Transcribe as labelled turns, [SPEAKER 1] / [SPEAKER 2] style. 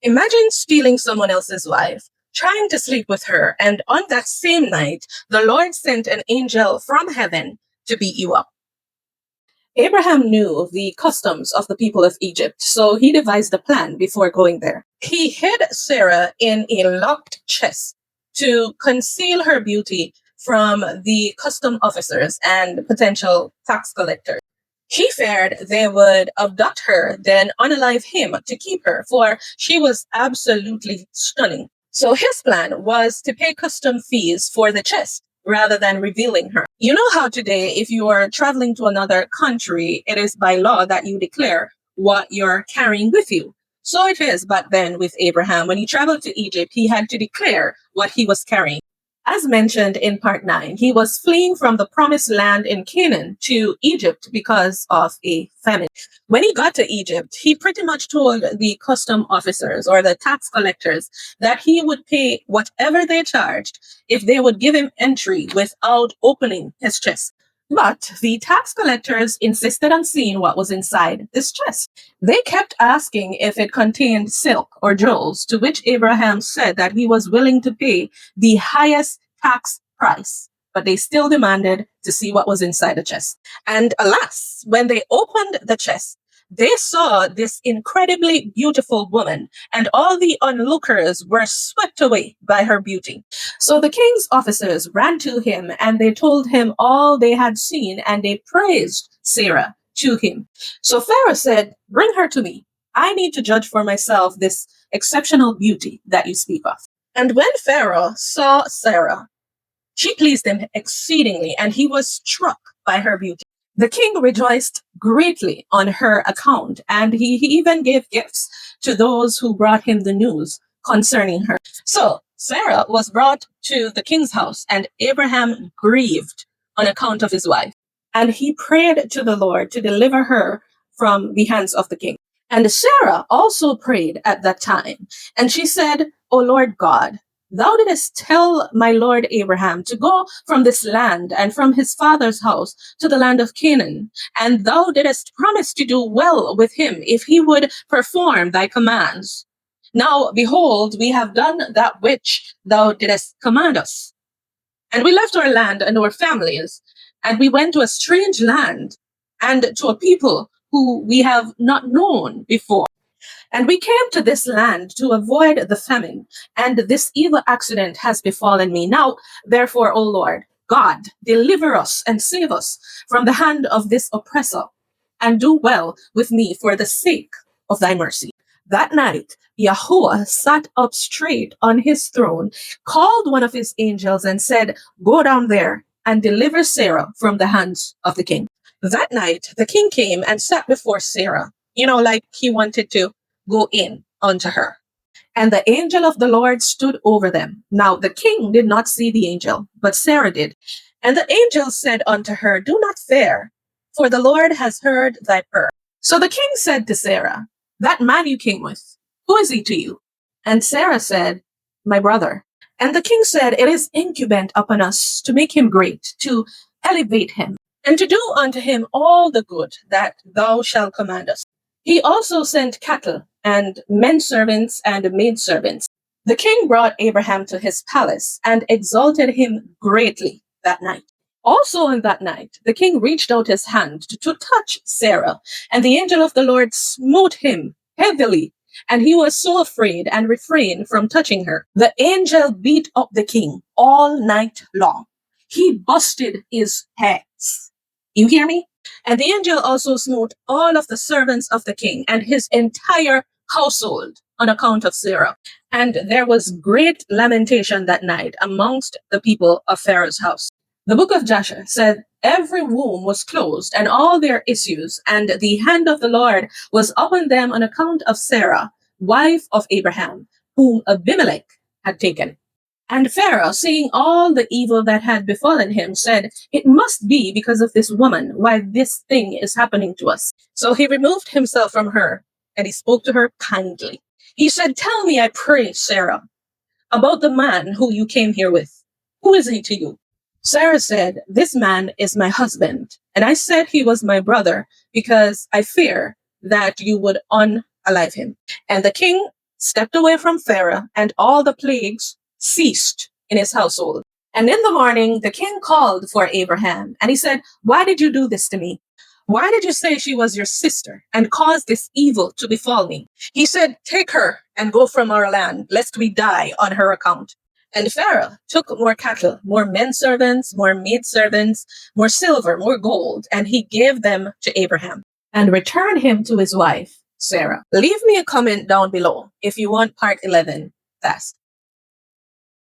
[SPEAKER 1] Imagine stealing someone else's wife, trying to sleep with her, and on that same night, the Lord sent an angel from heaven to beat you up. Abraham knew the customs of the people of Egypt, so he devised a plan before going there. He hid Sarah in a locked chest to conceal her beauty from the custom officers and potential tax collectors. He feared they would abduct her, then unalive him to keep her, for she was absolutely stunning. So his plan was to pay custom fees for the chest rather than revealing her. You know how today, if you are traveling to another country, it is by law that you declare what you're carrying with you. So it is back then with Abraham. When he traveled to Egypt, he had to declare what he was carrying. As mentioned in part 9, he was fleeing from the promised land in Canaan to Egypt because of a famine. When he got to Egypt, he pretty much told the custom officers or the tax collectors that he would pay whatever they charged if they would give him entry without opening his chest. But the tax collectors insisted on seeing what was inside this chest. They kept asking if it contained silk or jewels, to which Abraham said that he was willing to pay the highest tax price, but they still demanded to see what was inside the chest. And alas, when they opened the chest, they saw this incredibly beautiful woman, and all the onlookers were swept away by her beauty. So the king's officers ran to him and they told him all they had seen, and they praised Sarah to him. So Pharaoh said, "Bring her to me. I need to judge for myself this exceptional beauty that you speak of." And when Pharaoh saw Sarah, she pleased him exceedingly, and he was struck by her beauty. The king rejoiced greatly on her account, and he even gave gifts to those who brought him the news concerning her. So Sarah was brought to the king's house, and Abraham grieved on account of his wife. And he prayed to the Lord to deliver her from the hands of the king. And Sarah also prayed at that time, and she said, "O Lord God, Thou didst tell my lord Abraham to go from this land and from his father's house to the land of Canaan, and thou didst promise to do well with him if he would perform thy commands. Now, behold, we have done that which thou didst command us. And we left our land and our families, and we went to a strange land and to a people who we have not known before. And we came to this land to avoid the famine, and this evil accident has befallen me. Now, therefore, O Lord, God, deliver us and save us from the hand of this oppressor, and do well with me for the sake of thy mercy." That night, Yahuwah sat up straight on his throne, called one of his angels, and said, "Go down there and deliver Sarah from the hands of the king." That night, the king came and sat before Sarah, like he wanted to go in unto her. And the angel of the Lord stood over them. Now the king did not see the angel, but Sarah did. And the angel said unto her, "Do not fear, for the Lord has heard thy prayer." So the king said to Sarah, "That man you came with, who is he to you?" And Sarah said, "My brother." And the king said, "It is incumbent upon us to make him great, to elevate him, and to do unto him all the good that thou shalt command us." He also sent cattle and men servants and maid servants. The king brought Abraham to his palace and exalted him greatly that night. Also on that night, the king reached out his hand to touch Sarah, and the angel of the Lord smote him heavily, and he was so afraid and refrained from touching her. The angel beat up the king all night long. He busted his heads. You hear me? And the angel also smote all of the servants of the king and his entire household on account of Sarah. And there was great lamentation that night amongst the people of Pharaoh's house. The book of Joshua said, "Every womb was closed and all their issues, and the hand of the Lord was upon them on account of Sarah, wife of Abraham, whom Abimelech had taken." And Pharaoh, seeing all the evil that had befallen him, said, "It must be because of this woman why this thing is happening to us." So he removed himself from her, and he spoke to her kindly. He said, "Tell me, I pray, Sarah, about the man who you came here with. Who is he to you?" Sarah said, "This man is my husband, and I said he was my brother because I fear that you would unalive him." And the king stepped away from Pharaoh, and all the plagues ceased in his household. And in the morning, the king called for Abraham, and he said, "Why did you do this to me? Why did you say she was your sister and cause this evil to befall me?" He said, "Take her and go from our land, lest we die on her account." And Pharaoh took more cattle, more men servants, more maid servants, more silver, more gold, and he gave them to Abraham and returned him to his wife, Sarah. Leave me a comment down below if you want part 11 fast.